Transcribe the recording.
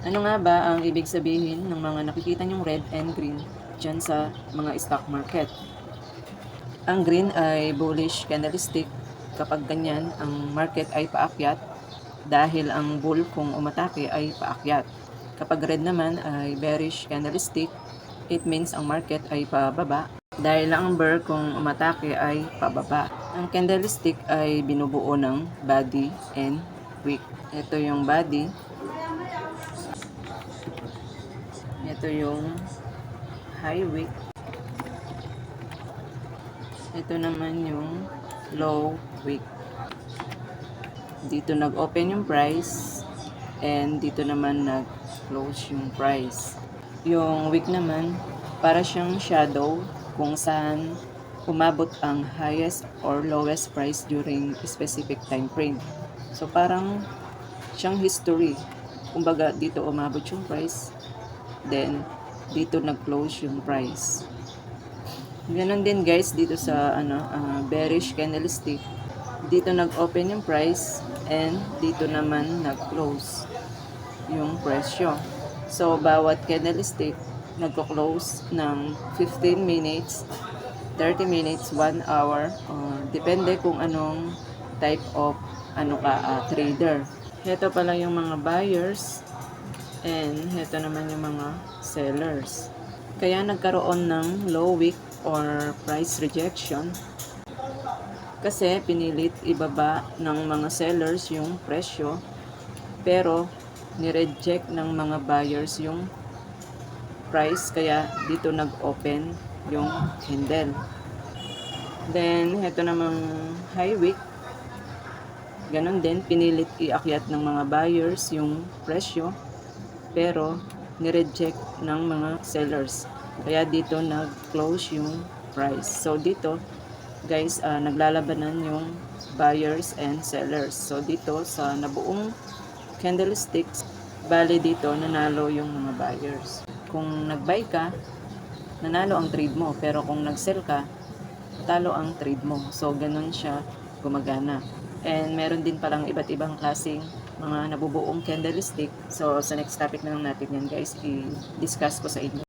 Ano nga ba ang ibig sabihin ng mga nakikita nyong red and green dyan sa mga stock market? Ang green ay bullish candlestick. Kapag ganyan, ang market ay paakyat dahil ang bull kung umatake ay paakyat. Kapag red naman ay bearish candlestick, it means ang market ay pababa dahil ang bear kung umatake ay pababa. Ang candlestick ay binubuo ng body and wick. Ito yung body. Ito yung high wick. Ito naman yung low wick. Dito nag-open yung price and dito naman nag-close yung price. Yung wick naman, para siyang shadow kung saan umabot ang highest or lowest price during specific time frame. So parang siyang history. Kumbaga dito umabot yung price, then dito nag-close yung price. Ganon din guys dito sa bearish candlestick. Dito nag-open yung price and dito naman nag-close yung presyo. So bawat candlestick nagko-close ng 15 minutes, 30 minutes, 1 hour, or depende kung anong type of trader. Heto pala yung mga buyers and heto naman yung mga sellers. Kaya nagkaroon ng low wick or price rejection kasi pinilit ibaba ng mga sellers yung presyo pero ni-reject ng mga buyers yung price kaya dito nag-open yung candle. Then ito namang high wick, ganon din, pinilit iakyat ng mga buyers yung presyo pero ni-reject ng mga sellers kaya dito nag-close yung price. So dito guys, naglalabanan yung buyers and sellers. So dito sa nabuong candlesticks, bali dito nanalo yung mga buyers. Kung nag-buy ka, nanalo ang trade mo, pero kung nag-sell ka, talo ang trade mo. So ganun siya gumagana. And meron din palang iba't ibang klaseng mga nabubuong candlestick. So sa next topic na lang natin yan guys, i-discuss ko sa inyo.